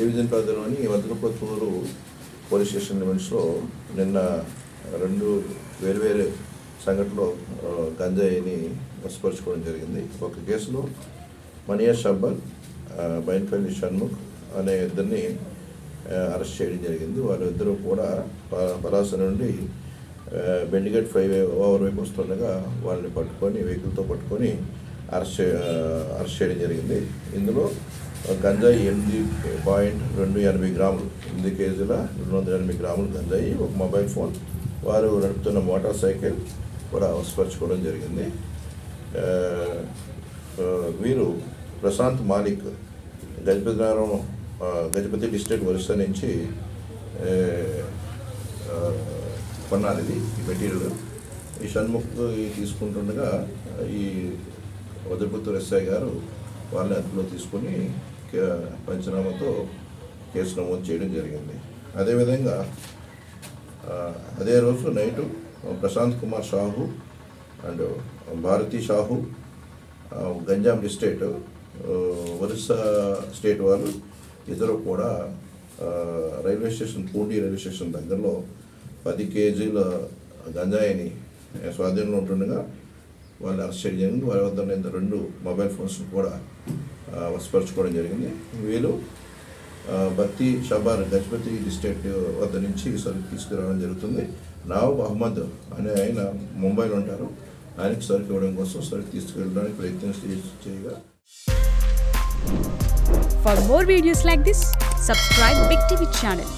Division పరిధిలోని వజ్రపతూరు police station లిమిట్స్లో నిన్న 2 వేర్వేరు సంఘటనలో గంజాయిని వశపరచుకోవడం జరిగింది. ఒక కేసులో మనియా షబ్బర్, బైన్పల్లి షణ్ముఖ్ అనే ఇద్దరిని అరెస్ట్ చేయడం జరిగింది. వాళ్ళిద్దరూ కూడా పలాస నుండి బెండిగేట్ ఫ్లైవే ఓవర్ వైపు వస్తుండగా వాళ్ళని పట్టుకొని వెహికల్తో పట్టుకొని అరెస్ట్ చేయడం జరిగింది. ఇందులో గంజాయి 8.280 గ్రాములు, 8 కేజీల 280 గ్రాములు గంజాయి, ఒక మొబైల్ ఫోన్, వారు నడుపుతున్న మోటార్ సైకిల్ కూడా వశపరచుకోవడం జరిగింది. వీరు ప్రశాంత్ మాలిక్ గజపతి డిస్ట్రిక్ట్ ఒరిస్సా నుంచి కొన్నారు ఈ మెటీరియల్. ఈ షణ్ముఖ్ తీసుకుంటుండగా ఈ వజ్రపతూరు ఎస్ఐ గారు వాళ్ళని అదుపులో తీసుకొని పంచనామాతో కేసు నమోదు చేయడం జరిగింది. అదేవిధంగా అదే రోజు night Prashant Kumar Shahu and Bharati Shahu Ganjam district Orissa state వాళ్ళు ఇద్దరు కూడా railway station, Pundi railway station దగ్గరలో 10 కేజీల గంజాయిని స్వాధీనంలో ఉంటుండగా వాళ్ళు అరెస్ట్ చేయడం జరిగింది. వారి వద్ద 2 మొబైల్ ఫోన్స్ కూడా వశపరచుకోవడం జరిగింది. వీళ్ళు భక్తి షబార్ గజపతి డిస్ట్రిక్ట్ వద్ద నుంచి సరుకు తీసుకురావడం జరుగుతుంది. నావ్ అహ్మద్ అనే ఆయన ముంబైలో ఉంటారు. ఆయనకి సరుకు ఇవ్వడం కోసం సరుకు తీసుకెళ్ళడానికి ప్రయత్నం చేయగా. For more videos like this, subscribe Big TV channel.